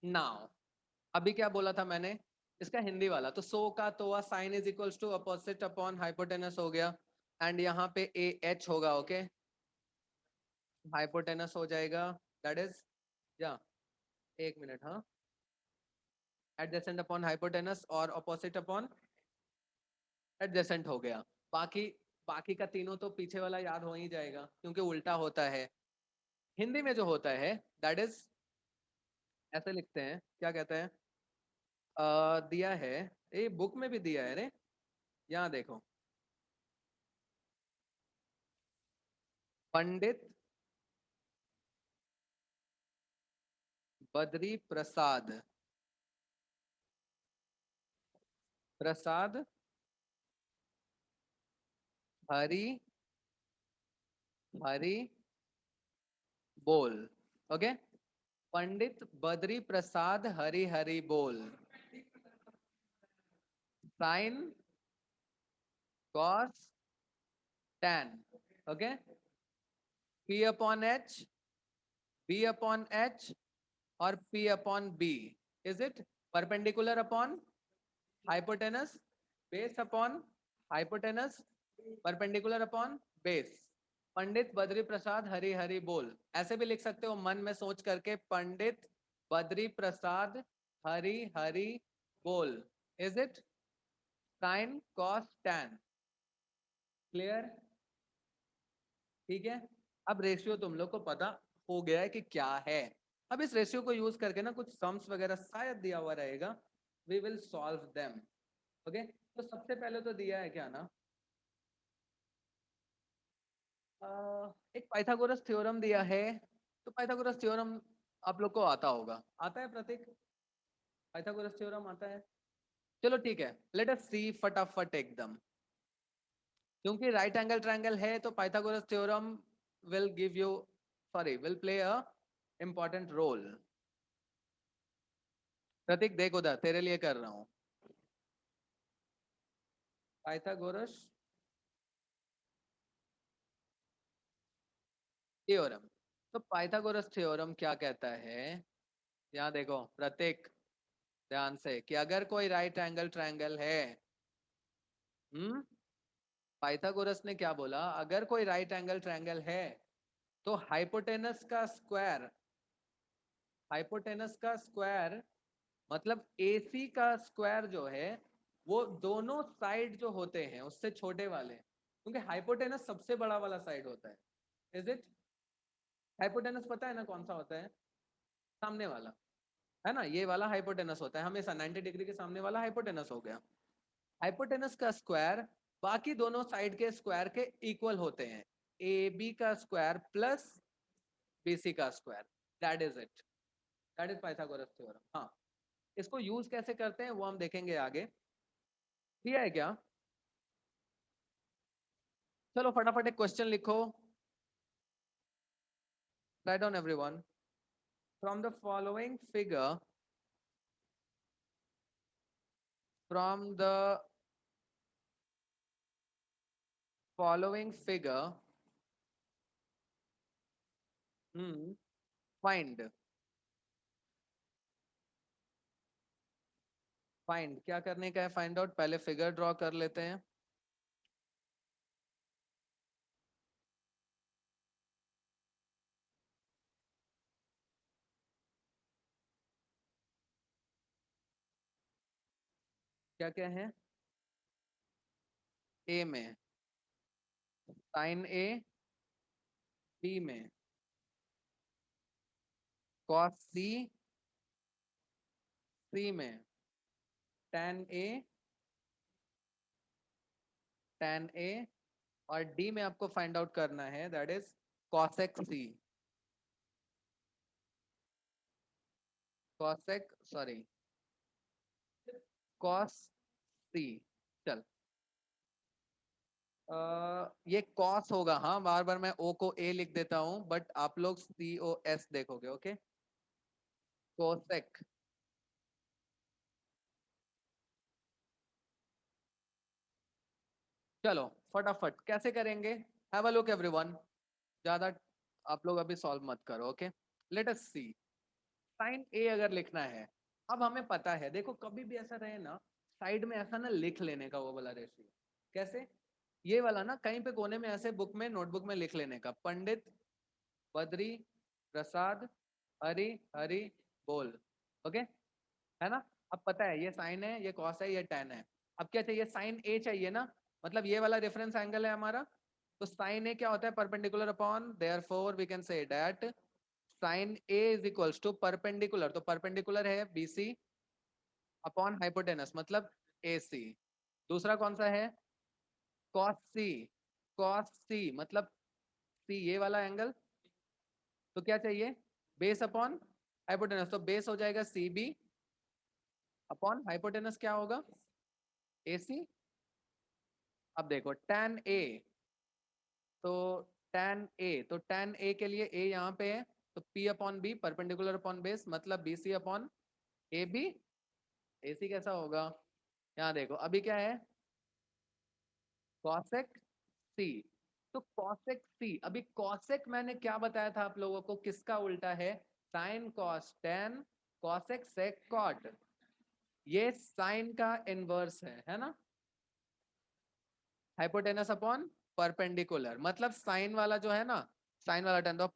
Now अभी क्या बोला था मैंने, इसका हिंदी वाला तो सो का तो sine is equals to opposite upon hypotenuse हो गया, एंड यहाँ पे ए एच होगा, ओके हाइपोटेनस हो जाएगा, दैट इज या एक मिनट, हाँ एडजेसेंट अपॉन हाइपोटेनस और अपोजिट अपॉन एडजेसेंट हो गया। बाकी बाकी का तीनों तो पीछे वाला याद हो ही जाएगा क्योंकि उल्टा होता है। हिंदी में जो होता है दैट इज ऐसे लिखते हैं, क्या कहते हैं, दिया है, ये बुक में भी दिया है रे, यहाँ देखो, पंडित बद्री प्रसाद, प्रसाद हरि हरि बोल, ओके पंडित बद्री प्रसाद हरि हरि बोल, sine cos tan, okay P upon H, B upon H और P upon B, is it perpendicular upon hypotenuse, base upon hypotenuse, perpendicular upon base, Pandit Badri Prasad Hari Hari बोल, ऐसे भी लिख सकते हो मन में सोच करके, पंडित बद्री प्रसाद हरि हरि बोल, is it sign cos tan, clear, ठीक है। अब रेशियो तुम लोग को पता हो गया है कि क्या है। अब इस रेशियो को यूज करके ना कुछ सम्स वगैरह शायद दिया हुआ रहेगा, we will solve them, okay तो सबसे पहले तो दिया है क्या ना, एक पाइथागोरस थ्योरम दिया है, तो पाइथागोरस थ्योरम आप लोग को आता होगा, आता है प्रतीक, पाइथागोरस थ्योरम आता है, चलो ठीक है, लेट अस सी फटाफट एकदम, क्योंकि राइट एंगल ट्रायंगल है तो Pythagoras theorem will give you, sorry will play a important role. Prateek देख उधर, तेरे लिए कर रहा हूं, पाइथागोरस थ्योरम, तो पाइथागोरस थ्योरम क्या कहता है, यहाँ देखो प्रतीक ध्यान से, कि अगर कोई राइट एंगल ट्रायंगल है, हम्म पाइथागोरस ने क्या बोला, अगर कोई राइट एंगल ट्रायंगल है तो हाइपोटेनस का स्क्वायर मतलब AC का स्क्वायर जो है वो दोनों साइड जो होते हैं उससे छोटे वाले, क्योंकि हाइपोटेनस सबसे बड़ा वाला साइड होता है, इज इट, हाइपोटेनस पता है ना कौन सा होता है, सामने वाला, है ना, ये वाला हाइपोटेनस होता है हमेशा, 90 डिग्री के सामने वाला हाइपोटेनस हो गया। हाइपोटेनस का स्क्वायर बाकी दोनों साइड के स्क्वायर के इक्वल होते हैं, AB का स्क्वायर प्लस BC का square, that is it, that is Pythagoras theorem. हाँ इसको यूज कैसे करते हैं वो हम देखेंगे आगे, दिया है क्या, चलो फटाफट एक क्वेश्चन लिखो, right down everyone, from the following figure, from the following figure, find, find क्या करने का है, फाइंड आउट, पहले फिगर ड्रॉ कर लेते हैं, क्या क्या है, A में साइन A, B में कॉस C, C में tan A, tan A और D में आपको फाइंड आउट करना है, that is cosec C, cosec sorry cos C, चल ये cos होगा, हाँ बार बार मैं O को A लिख देता हूं बट आप लोग COS देखोगे, ओके cosec, चलो फटाफट कैसे करेंगे, हैव अ लुक एवरीवन, ज्यादा आप लोग अभी सॉल्व मत करो, ओके लेट अस सी, साइन ए अगर लिखना है, अब हमें पता है, देखो कभी भी ऐसा रहे ना, साइड में ऐसा ना लिख लेने का वो वाला रेशियो। कैसे? ये वाला ना कहीं पे कोने में ऐसे बुक में नोटबुक में लिख लेने का, पंडित बद्री प्रसाद हरि हरि बोल। ओके, है ना? अब पता है ये साइन है, ये कॉस है, ये टेन है। अब क्या चाहिए? साइन ए चाहिए ना, मतलब ये वाला रेफरेंस एंगल है हमारा। तो साइन ए क्या होता है? Perpendicular upon, therefore we can say that sine A is equals to perpendicular, तो परपेंडिकुलर है बीसी अपॉन हाइपोटेनस मतलब AC। दूसरा कौन सा है? कॉस सी, कॉस सी मतलब सी ये वाला एंगल। तो क्या चाहिए? बेस अपॉन हाइपोटेनस, तो बेस हो जाएगा CB अपॉन हाइपोटेनस क्या होगा? AC। अब देखो tan A, तो tan A के लिए A यहाँ पे है, तो P upon B perpendicular upon base मतलब BC अपॉन AB। AC कैसा होगा? यहाँ देखो अभी क्या है? Cosec C. तो कॉसेक सी, अभी कॉसेक मैंने क्या बताया था आप लोगों को, किसका उल्टा है? Sine cos tan cosec sec cot, ये साइन का इनवर्स है ना? हाइपोटेनस अपॉन परपेंडिकुलर मतलब साइन वाला जो है ना, साइन वाला टेन, तो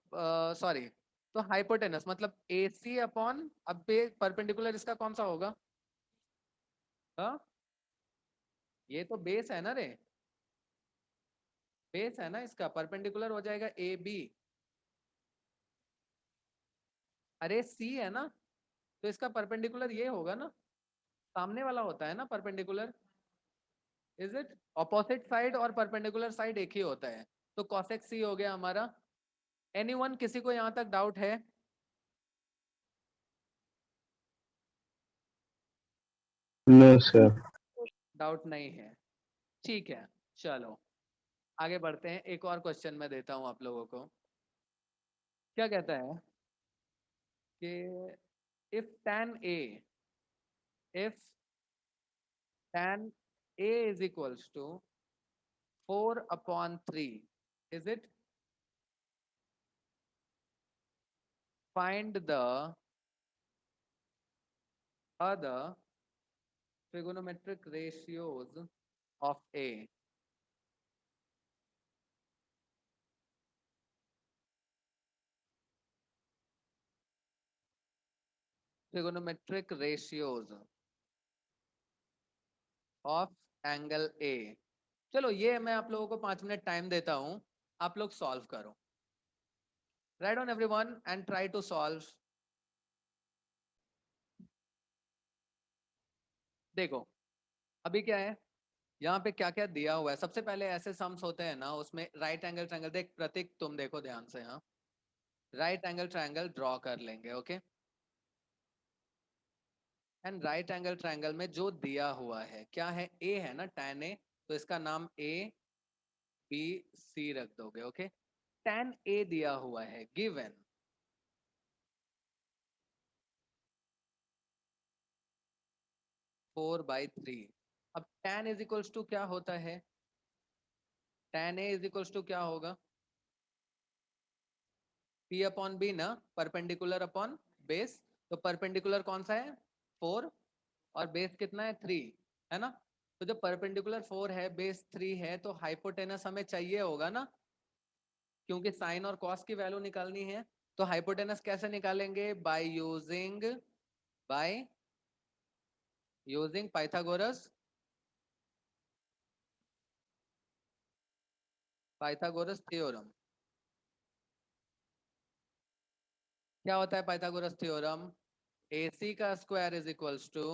सॉरी, तो हाइपोटेनस मतलब AC अपॉन, अब परपेंडिकुलर इसका कौन सा होगा? हाँ, ये तो बेस है ना रे, बेस है ना इसका, परपेंडिकुलर हो जाएगा AB। अरे C है ना, तो इसका परपेंडिकुलर ये होगा ना, सामने वाला होता है ना perpendicular. Is it? Opposite side और परपेंडिकुलर साइड एक ही होता है, तो कॉसेक सी हो गया हमारा। एनीवन, किसी को यहाँ तक डाउट है? No sir. डाउट नहीं है, ठीक है। चलो आगे बढ़ते हैं, एक और क्वेश्चन मैं देता हूँ आप लोगों को। क्या कहता है कि if if tan A is equals to 4/3, is it? Find the other trigonometric ratios of A. Trigonometric ratios of angle A। चलो ये मैं आप लोगों को 5 मिनट टाइम देता हूं, आप लोग सॉल्व करो। Right on everyone and try to solve. देखो अभी क्या है, यहाँ पे क्या क्या दिया हुआ है। सबसे पहले ऐसे सम्स होते हैं ना, उसमें राइट एंगल ट्रायंगल, देख प्रतीक तुम देखो ध्यान से, हाँ राइट एंगल ट्रायंगल ड्रॉ कर लेंगे। Okay, and right angle triangle में जो दिया हुआ है क्या है? A है ना, tan A, तो इसका नाम ABC रख दोगे। ओके, tan A दिया हुआ है, गिवन 4/3। अब tan इज इक्वल्स टू क्या होता है? tan A is equals to क्या होगा? P अपॉन B ना, परपेंडिकुलर अपॉन बेस। तो परपेंडिकुलर कौन सा है? 4, और बेस कितना है? 3, है ना? तो जब परपेंडिकुलर 4 है, बेस 3 है, तो हाइपोटेनस हमें चाहिए होगा ना, क्योंकि साइन और कॉस की वैल्यू निकालनी है। तो हाइपोटेनस कैसे निकालेंगे? By using Pythagoras theorem. क्या होता है पाइथागोरस थ्योरम? AC का square is equals to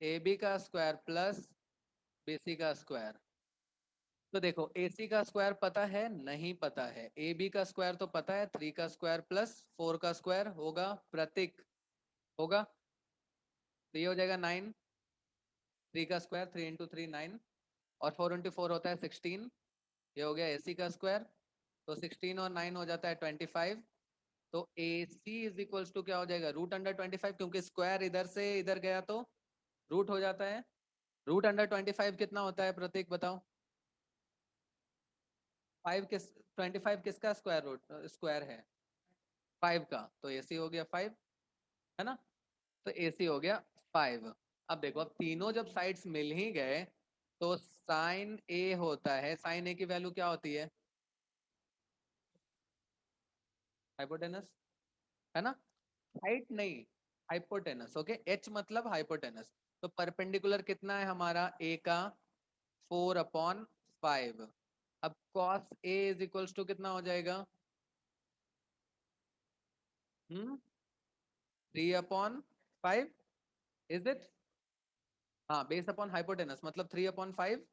AB का स्क्वायर प्लस BC का स्क्वायर। तो देखो AC का स्क्वायर पता है? नहीं पता है। AB का स्क्वायर तो पता है, 3 का स्क्वायर प्लस 4 का स्क्वायर होगा, प्रतीक होगा, तो ये हो जाएगा 9। 3 का स्क्वायर 3 इंटू 3 9, और 4 इंटू 4 होता है 16। ये हो गया AC का स्क्वायर, तो 16 और 9 हो जाता है 25। तो AC इज इक्वल्स टू क्या हो जाएगा? रूट अंडर 25, क्योंकि स्क्वायर इधर से इधर गया तो रूट हो जाता है। रूट अंडर 25 कितना होता है प्रतीक बताओ? 5 किस, 25 किसका स्क्वायर रूट स्क्वायर है? 5 का, तो AC हो गया 5। है ना, तो AC हो गया 5। अब देखो, अब तीनों जब साइड्स मिल ही गए तो साइन A होता है, साइन A की वैल्यू क्या होती है, हाइपोटेनस, है ना, हाइट नहीं, हाइपोटेनस। ओके, H मतलब हाइपोटेनस। तो परपेंडिकुलर कितना है हमारा A का, 4/5। अब cos A is equals to कितना हो जाएगा, 3/5, इज इट, हाँ, बेस अपॉन हाइपोटेनस मतलब 3/5।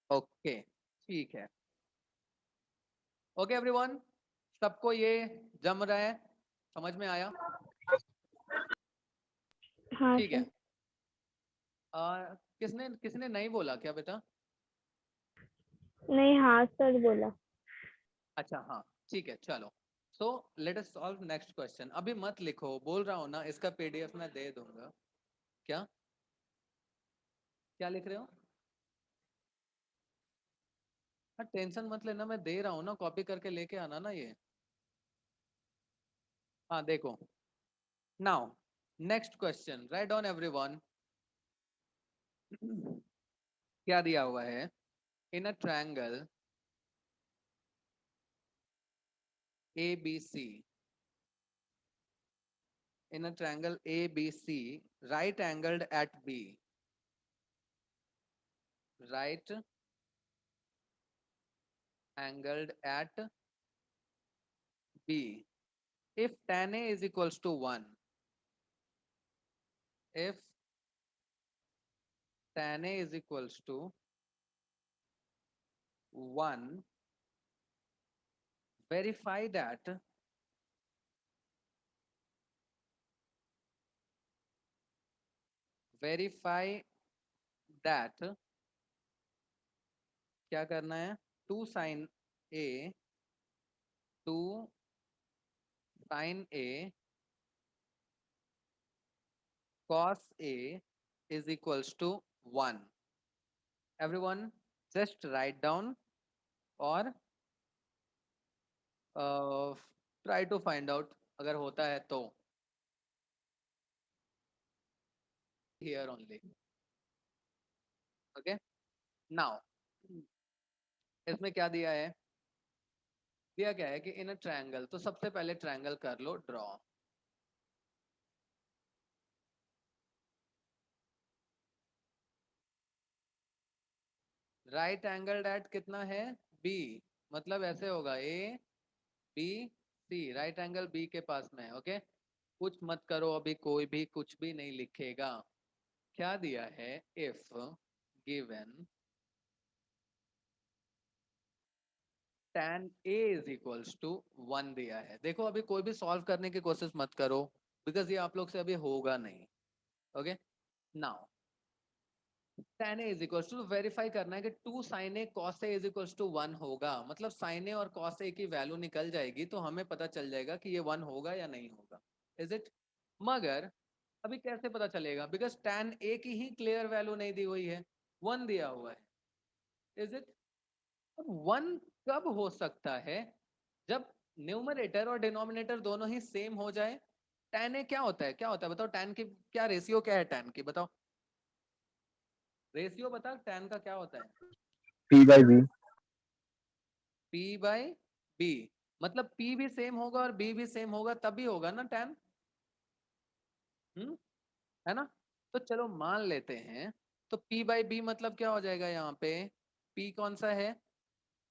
ओके, ठीक है। ओके एवरीवन, सबको ये जम रहा है, समझ में आया? हाँ ठीक है। सर। किसने किसने नहीं बोला क्या बेटा? नहीं, हाँ सर बोला। अच्छा हाँ, ठीक है, चलो। So let us solve next question. अभी मत लिखो, बोल रहा हूँ ना, इसका PDF मैं दे दूंगा। क्या क्या लिख रहे हो? हाँ, टेंशन मत लेना, मैं दे रहा हूँ ना, कॉपी करके लेके आना ना ये। हाँ देखो, now next question, write down everyone. क्या दिया हुआ है, in a triangle ABC, in a triangle ABC, right angled at B, right angled at B, if tan A is equals to 1, if tan A is equals to 1, verify that क्या करना है, 2 sin A, 2 sin A cos A is equals to 1। everyone just write down और try to find out अगर होता है तो, here only. Okay, now इसमें क्या दिया है, दिया क्या है कि इन अ ट्रायंगल, तो सबसे पहले ट्रायंगल कर लो ड्रॉ। राइट एंगल्ड एट कितना है, B, मतलब ऐसे होगा ABC, राइट एंगल B के पास में है। ओके, कुछ मत करो अभी, कोई भी कुछ भी नहीं लिखेगा। क्या दिया है, if given tan A is equals to 1 दिया है। देखो अभी कोई भी सॉल्व करने की कोशिश मत करो, बिकॉज ये आप लोग से अभी होगा नहीं। Okay, now tan A is equals to, verify करना है कि 2 sin A cos A is equals to 1 होगा, मतलब sin A और cos A की वैल्यू निकल जाएगी तो हमें पता चल जाएगा कि ये 1 होगा या नहीं होगा, इज इट। मगर अभी कैसे पता चलेगा, बिकॉज tan A की ही क्लियर वैल्यू नहीं दी हुई है, 1 दिया हुआ है, इज इट। 1 कब हो सकता है, जब न्यूमरेटर और डिनोमिनेटर दोनों ही सेम हो जाए। tan A क्या होता है, क्या होता है बताओ, tan की क्या रेशियो, क्या है tan की, बताओ रेशियो, बता tan का क्या होता है, P/B. P/B, मतलब P भी सेम होगा और B भी सेम होगा तभी होगा ना tan, है ना। तो चलो मान लेते हैं, तो P/B मतलब क्या हो जाएगा यहाँ पे, P कौन सा है,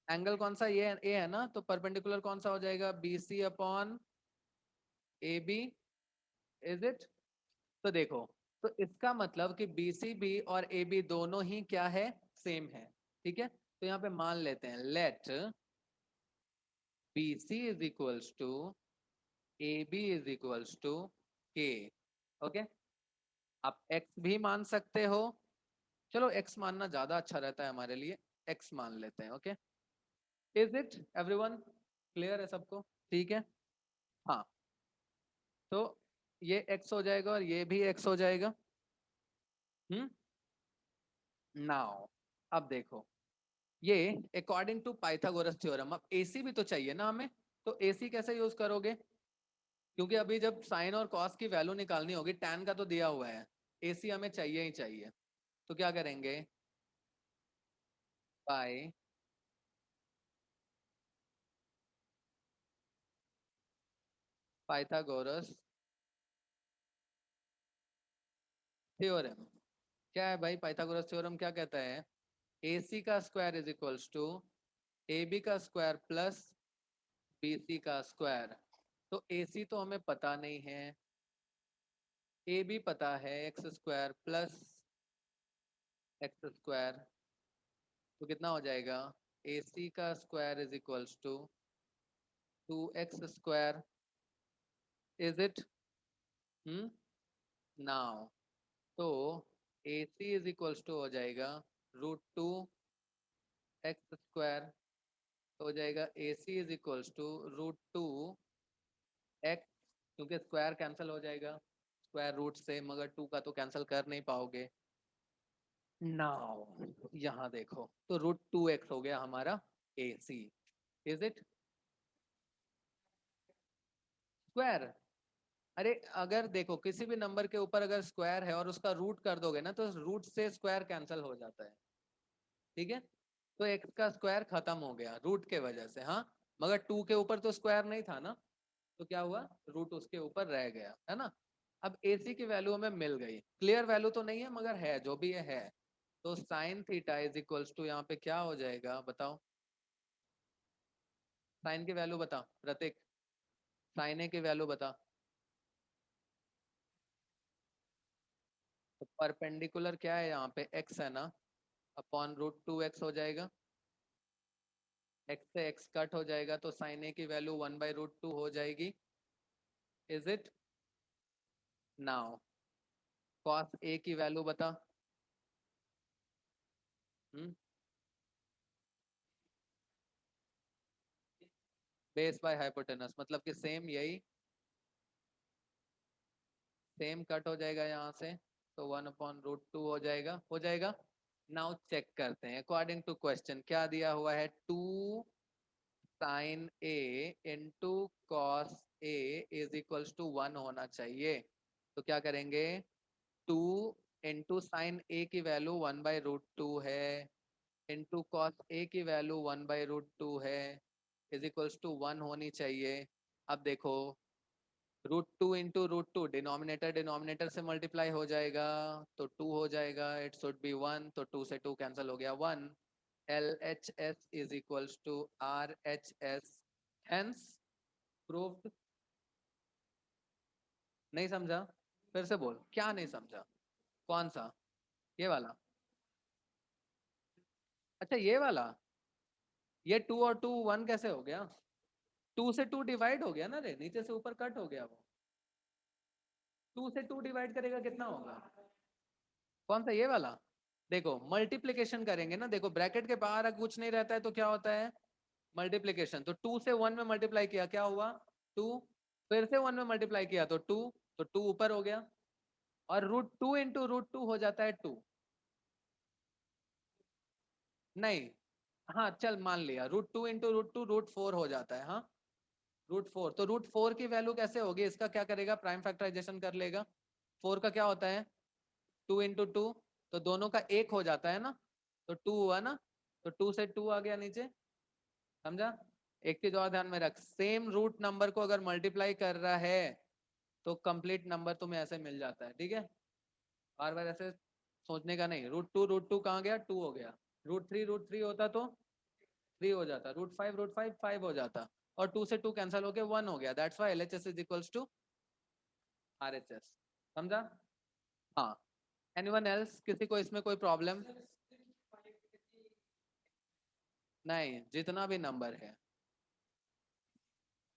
एंगल कौन सा, ये A है ना, तो परपेंडिकुलर कौन सा हो जाएगा, BC upon AB, is it. तो देखो, तो इसका मतलब कि BCB और AB दोनों ही क्या है, सेम है। ठीक है, तो यहाँ पे मान लेते हैं, let BC is equals to AB is equals to K। Okay, आप X भी मान सकते हो, चलो X मानना ज्यादा अच्छा रहता है हमारे लिए, X मान लेते हैं। Okay, is it everyone, clear है सबको, ठीक है। हाँ, तो ये X हो जाएगा और ये भी X हो जाएगा। नाउ अब देखो, ये अकॉर्डिंग टू पाइथागोरस थ्योरम, अब AC भी तो चाहिए ना हमें, तो AC कैसे यूज करोगे, क्योंकि अभी जब साइन और कॉस की वैल्यू निकालनी होगी, tan का तो दिया हुआ है, AC हमें चाहिए ही चाहिए, तो क्या करेंगे, बाय पाइथागोरस थ्योरम। क्या है भाई पाइथागोरस थ्योरम, क्या कहता है, AC का square is equals to AB का स्क्वायर प्लस BC का स्क्वायर। तो AC तो हमें पता नहीं है, AB पता है, x square plus x square, तो कितना हो जाएगा, AC का square is equals to 2x square, is it, now तो AC इज इक्वल्स टू हो जाएगा √2 x स्क्वायर, हो जाएगा AC is equals to √2 x, क्योंकि स्क्वायर कैंसिल हो जाएगा स्क्वायर रूट से, मगर 2 का तो कैंसिल कर नहीं पाओगे। नाउ यहाँ देखो, तो √2x हो गया हमारा AC, इज इट स्क्वायर। अरे अगर देखो किसी भी नंबर के ऊपर अगर स्क्वायर है और उसका रूट कर दोगे ना, तो रूट से स्क्वायर कैंसिल हो जाता है, ठीक है, तो x का स्क्वायर खत्म हो गया रूट के वजह से, हाँ, मगर 2 के ऊपर तो स्क्वायर नहीं था ना, तो क्या हुआ, रूट उसके ऊपर रह गया, है ना। अब AC की वैल्यू हमें मिल गई, क्लियर वैल्यू तो नहीं है मगर है, जो भी है, तो sine theta is equals to यहाँ पे क्या हो जाएगा बताओ, साइन की वैल्यू बता प्रतीक, साइन ए की वैल्यू बता, तो परपेंडिकुलर क्या है यहाँ पे, x है ना, अपॉन √2x हो जाएगा, x से x कट हो जाएगा, तो साइन ए की वैल्यू 1/√2 हो जाएगी, is it, now cos A की वैल्यू बता, बेस बाय हाइपोटेनस, मतलब कि सेम यही, सेम कट हो जाएगा यहाँ से, तो 1/√2 हो जाएगा, हो जाएगा। नाउ चेक करते हैं अकॉर्डिंग टू क्वेश्चन क्या दिया हुआ है, 2 sine A into cos A is equals to 1 होना चाहिए, तो क्या करेंगे, 2 इंटू साइन ए की वैल्यू 1/√2 है, इंटू कॉस ए की वैल्यू 1/√2 है, इज इक्वल्स टू 1 होनी चाहिए। अब देखो √2 इंटू √2, डिनोमिनेटर डिनोमिनेटर से मल्टीप्लाई हो जाएगा, तो 2 हो जाएगा, इट शुड बी 1, तो 2 से 2 कैंसिल हो गया, 1, LHS is equals to RHS, hence proved. नहीं समझा, फिर से बोल, क्या नहीं समझा, कौन सा, ये वाला, अच्छा ये वाला, ये 2 और 2 1 कैसे हो गया, 2 से 2 डिवाइड हो गया ना रे, नीचे से ऊपर कट हो गया वो, 2 से 2 डिवाइड करेगा कितना होगा, कौन सा, ये वाला, देखो मल्टीप्लिकेशन करेंगे ना, देखो ब्रैकेट के बाहर अगर कुछ नहीं रहता है तो क्या होता है, मल्टीप्लिकेशन, तो 2 से 1 में मल्टीप्लाई किया क्या हुआ, 2, फिर से 1 में मल्टीप्लाई किया तो 2, तो 2 ऊपर हो गया, और √2 इंटू √2 हो जाता है 2, नहीं, हाँ चल मान लिया, √2 इंटू √2 √4 हो जाता है, हाँ √4, तो √4 की वैल्यू कैसे होगी, इसका क्या करेगा, प्राइम फैक्टराइजेशन कर लेगा, 4 का क्या होता है 2 इंटू 2, तो दोनों का एक हो जाता है ना, तो 2 हुआ ना, तो 2 से 2 आ गया नीचे, समझा। एक चीज और ध्यान में रख, सेम रूट नंबर को अगर मल्टीप्लाई कर रहा है तो कंप्लीट नंबर तुम्हें ऐसे मिल जाता है, ठीक है, बार बार ऐसे सोचने का नहीं, √2 कहाँ गया, 2 हो गया, √3 होता तो 3 हो जाता, √5 5 हो जाता, और 2 से 2 कैंसिल होके 1 हो गया, that's why LHS is equals to RHS, समझा। हाँ, एनीवन एल्स, किसी को इसमें कोई प्रॉब्लम, नहीं, जितना भी नंबर है,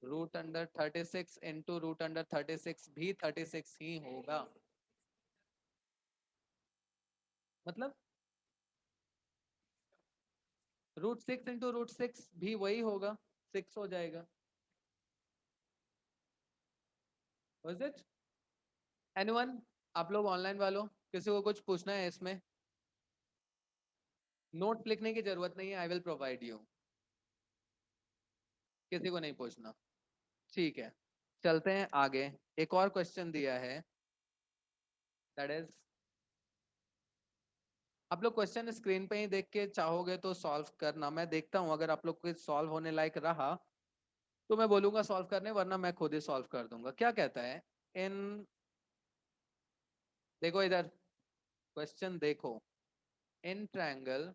√36 इंटू √36 भी 36 ही होगा, मतलब √6 इंटू √6 भी वही होगा, 6 हो जाएगा, was it, एनीवन, आप लोग ऑनलाइन वालों किसी को कुछ पूछना है इसमें, नोट्स लिखने की जरूरत नहीं है, आई विल प्रोवाइड यू, किसी को नहीं पूछना, ठीक है। चलते हैं आगे। एक और क्वेश्चन दिया है, दैट इज, आप लोग क्वेश्चन स्क्रीन पे ही देख के चाहोगे तो सॉल्व करना, मैं देखता हूं अगर आप लोग को सॉल्व होने लायक रहा तो मैं बोलूंगा सॉल्व करने, वरना मैं खुद ही सॉल्व कर दूंगा। क्या कहता है इन, देखो इधर क्वेश्चन देखो, in triangle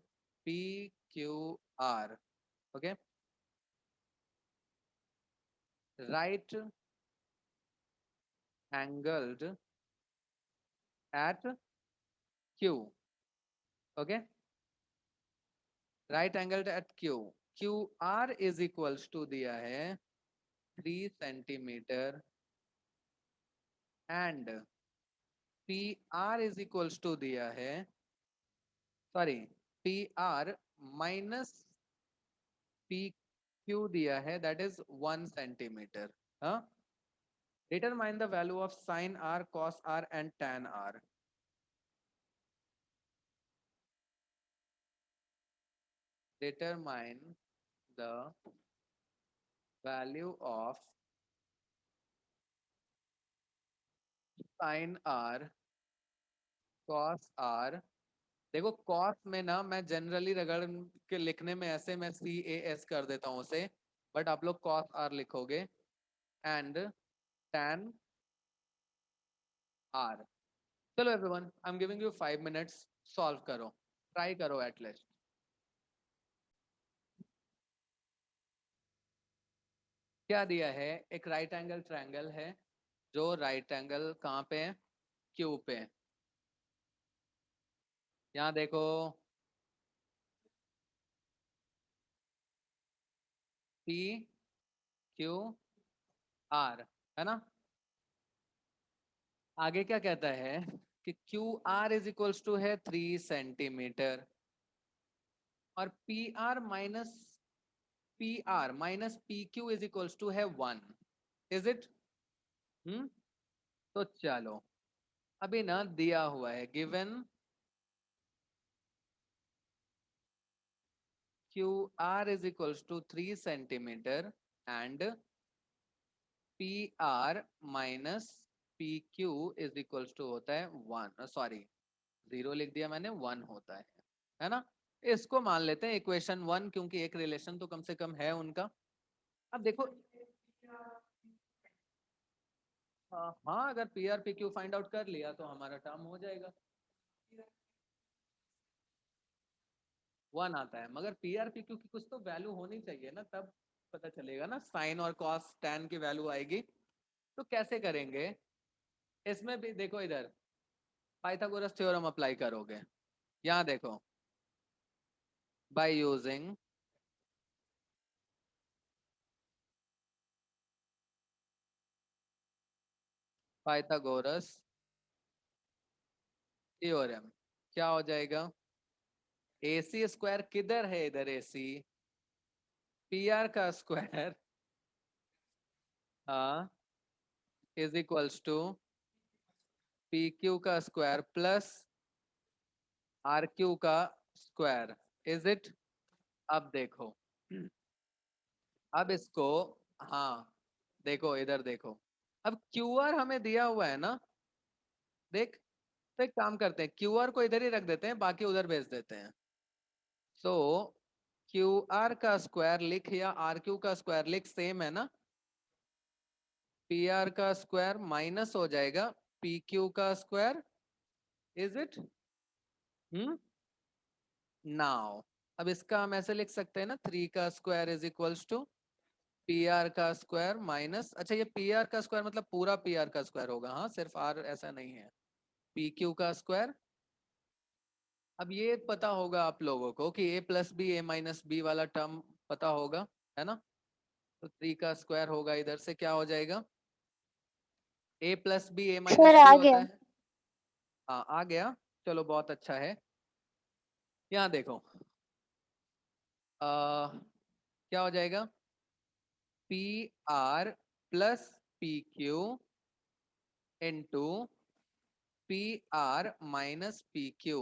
P Q R, okay, right angled at Q, okay, right angled at Q, Q R is equals to दिया है 3 centimetre and P R is equals to दिया है, sorry, P R minus P Q दिया है that is 1 centimetre. हाँ, determine the value of sine R, cos R and tan R. Determine the value of sin r, cos r। देखो cos में ना मैं generally रगड़ के लिखने में ऐसे मैं CAS कर देता हूँ उसे, बट आप लोग cos r लिखोगे, एंड tan r। चलो everyone, I am giving you 5 minutes, solve करो, ट्राई करो एटलीस्ट। क्या दिया है, एक राइट एंगल ट्रायंगल है, जो राइट एंगल कहाँ पे है, क्यू पे। यहाँ देखो, पी क्यू आर, है ना। आगे क्या कहता है कि Q R is equals to है 3 सेंटीमीटर, और P R minus P Q is equals to है 1, इज इट? तो चलो, अभी ना दिया हुआ है, given Q R is equals to 3 centimetre and P R minus P Q is equals to होता है 1, सॉरी 0 लिख दिया मैंने, 1 होता है ना। इसको मान लेते हैं इक्वेशन 1, क्योंकि एक रिलेशन तो कम से कम है उनका। अब देखो, हाँ, अगर P R P Q find out कर लिया तो हमारा टर्म हो जाएगा, 1 आता है, मगर पी आर पी क्यू की कुछ तो वैल्यू होनी चाहिए ना, तब पता चलेगा ना, साइन और कॉस टैन की वैल्यू आएगी। तो कैसे करेंगे, इसमें भी देखो, इधर पाइथागोरस थ्योरम अप्लाई करोगे। यहाँ देखो, बाय यूजिंग पाइथागोरस थ्योरम क्या हो जाएगा, AC स्क्वायर किधर है, इधर AC, पी आर का स्क्वायर, हाँ, is equals to P Q का स्क्वायर प्लस आर क्यू का स्क्वायर, इज इट? अब देखो, अब इसको, हाँ देखो इधर देखो, अब क्यू आर हमें दिया हुआ है ना, देख, तो एक काम करते हैं, क्यू आर को इधर ही रख देते हैं, बाकी उधर भेज देते हैं। सो क्यू आर का स्क्वायर लिख या आर क्यू का स्क्वायर लिख, सेम है ना, पी आर का स्क्वायर माइनस हो जाएगा पी क्यू का स्क्वायर, इज इट? नाउ अब इसका हम ऐसे लिख सकते हैं ना, 3 का square is equals to P R का स्क्वायर माइनस, अच्छा ये पी आर का स्क्वायर मतलब पूरा पी आर का स्क्वायर होगा, हाँ, सिर्फ आर ऐसा नहीं है, पी क्यू का स्क्वायर। अब ये पता होगा आप लोगों को कि ए plus B A minus B वाला टर्म पता होगा, है ना। तो 3 का स्क्वायर होगा, इधर से क्या हो जाएगा, ए plus B A minus sir B आ होता गया। है, हाँ आ गया, चलो बहुत अच्छा है। यहाँ देखो, क्या हो जाएगा, P R plus P Q into P R minus P Q.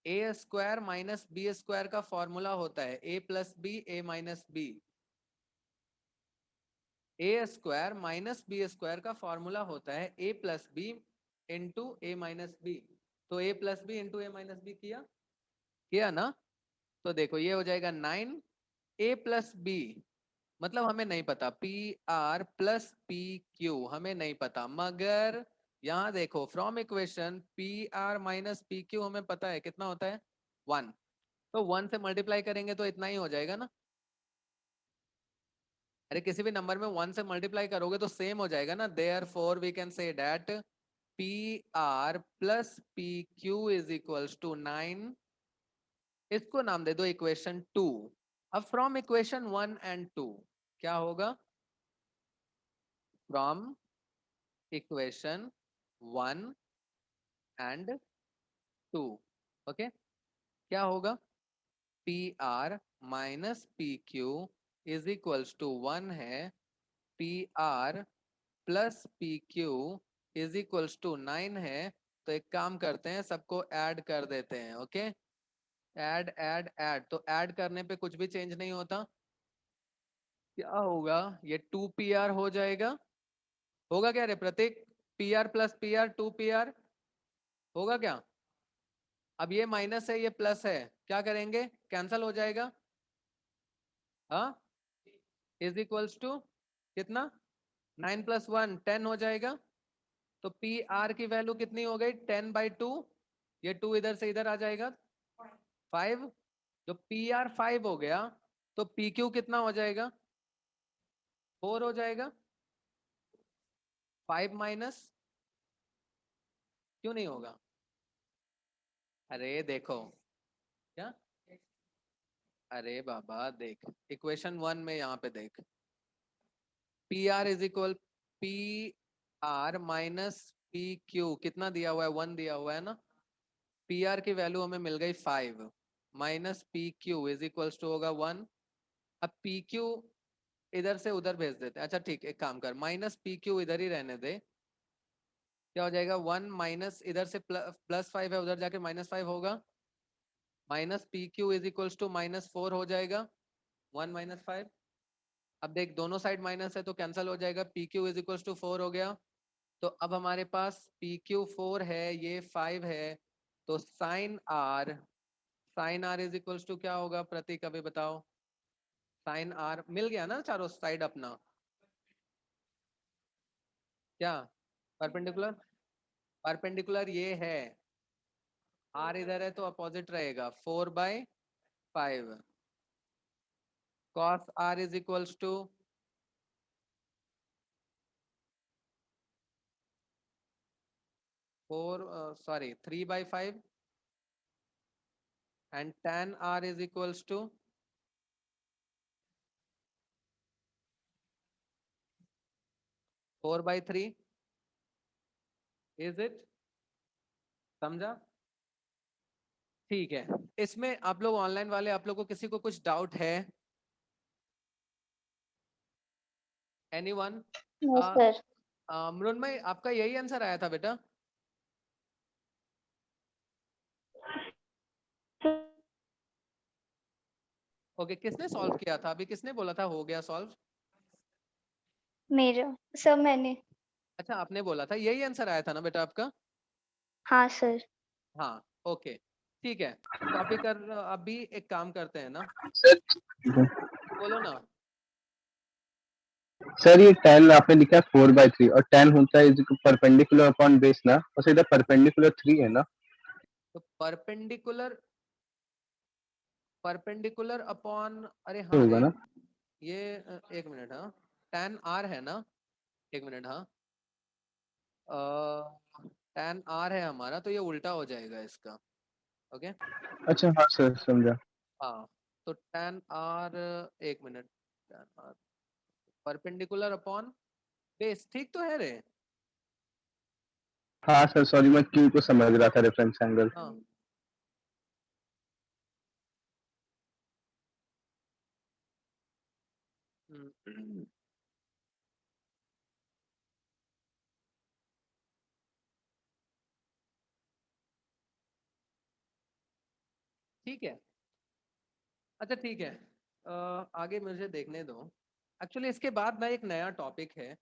A square minus B square का फॉर्मूला होता है A plus B A minus B, A square minus B square का फॉर्मूला होता है A plus B into A minus B. तो A plus B into A minus B किया ना। तो देखो ये हो जाएगा 9 ए प्लस बी, मतलब हमें नहीं पता P R plus P Q हमें नहीं पता, मगर यहाँ देखो from equation P R minus P Q हमें पता है कितना होता है 1। तो 1 से मल्टीप्लाई करेंगे तो इतना ही हो जाएगा ना। अरे किसी भी नंबर में 1 से मल्टीप्लाई करोगे तो सेम हो जाएगा ना। Therefore we can say that P R plus P Q is equals to 9। इसको नाम दे दो इक्वेशन 2। अब फ्रॉम इक्वेशन 1 एंड 2 क्या होगा? फ्रॉम इक्वेशन 1 एंड 2 ओके क्या होगा? P R minus P Q is equals to 1 है, P R plus P Q is equals to 9 है। तो एक काम करते हैं, सबको ऐड कर देते हैं। ओके ऐड ऐड ऐड, तो ऐड करने पे कुछ भी चेंज नहीं होता। क्या होगा? ये 2 PR हो जाएगा। होगा क्या रे Prateek? P R plus P R 2 PR होगा क्या? अब ये माइनस है ये प्लस है, क्या करेंगे? कैंसल हो जाएगा। हाँ इज इक्वल्स टू कितना? 9 + 1 10 हो जाएगा। तो पी आर की वैल्यू कितनी हो गई? 10/2। ये 2 इधर से इधर आ जाएगा 5। जो पी आर 5 हो गया तो पी क्यू कितना हो जाएगा? 4 हो जाएगा। 5 माइनस क्यों नहीं होगा? अरे देखो क्या, अरे बाबा देख इक्वेशन 1 में यहाँ पे देख P R is equal P R minus P Q कितना दिया हुआ है? 1 दिया हुआ है ना। पी आर की वैल्यू हमें मिल गई 5 minus P Q is equals to होगा 1। अब पी क्यू इधर से उधर भेज देते हैं। अच्छा ठीक, एक काम कर, माइनस पी क्यू इधर ही रहने दे। क्या हो जाएगा? 1 माइनस इधर से +5 है, उधर जाके -5 होगा। Minus P Q is equals to -4 हो जाएगा। 1 - 5। अब देख दोनों साइड माइनस है तो कैंसिल हो जाएगा। P Q is equals to 4 हो गया। तो अब हमारे पास पी क्यू 4 है, ये 5 है। तो sine R is equals to क्या होगा प्रतीक अभी बताओ? साइन आर मिल गया ना चारों साइड अपना। क्या परपेंडिकुलर? परपेंडिकुलर ये है, आर इधर है तो अपोजिट रहेगा 4/5। Cos R is equals to 3/5 and tan r is equals to 4/3। Is it? समझा? ठीक है। इसमें आप लोग ऑनलाइन वाले, आप लोग को किसी को कुछ डाउट है? एनीवन? No sir. मृण्मय आपका यही आंसर आया था बेटा? ओके किसने सॉल्व किया था अभी? किसने बोला था हो गया सॉल्व? मेरा सर मैंने। अच्छा आपने बोला था, यही आंसर आया था ना बेटा आपका? हाँ सर। हाँ ओके ठीक है। तो अभी एक काम करते हैं ना। सर बोलो ना। सर ये 10 आपने लिखा है 4/3 और 10 होता है परपेंडिकुलर अपॉन बेस ना, और सीधा परपेंडिकुलर 3 है ना। तो परपेंडिकुलर अपॉन, अरे तो हाँ होगा रे ना। ये एक मिनट। हाँ tan r है ना, एक मिनट। हाँ tan r है हमारा, तो ये उल्टा हो जाएगा इसका। ओके अच्छा हाँ सर समझा। हाँ तो tan r, एक minute, tan r perpendicular upon base, ठीक तो है रे? हाँ सर सॉरी, मैं क्यू को समझ रहा था, रेफरेंस एंगल। हाँ हम्म, ठीक है। अच्छा ठीक है, आगे मुझे देखने दो। एक्चुअली इसके बाद ना एक नया टॉपिक है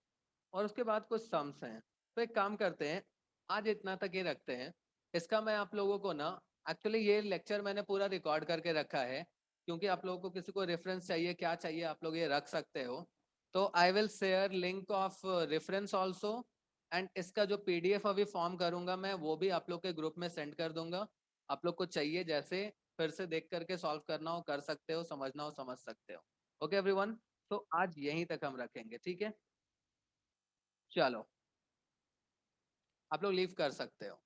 और उसके बाद कुछ सम्स हैं। तो एक काम करते हैं, आज इतना तक ही रखते हैं। इसका मैं आप लोगों को ना, एक्चुअली ये लेक्चर मैंने पूरा रिकॉर्ड करके रखा है, क्योंकि आप लोगों को किसी को रेफरेंस चाहिए, क्या चाहिए, आप लोग ये रख सकते हो। तो I will share link of reference also, and इसका जो पीडीएफ अभी फॉर्म करूंगा मैं, वो भी आप लोग के ग्रुप में सेंड कर दूंगा। आप लोग को चाहिए जैसे फिर से देख करके सॉल्व करना हो कर सकते हो, समझना हो समझ सकते हो। ओके एवरीवन, तो आज यहीं तक हम रखेंगे, ठीक है? चलो, आप लोग लीव कर सकते हो।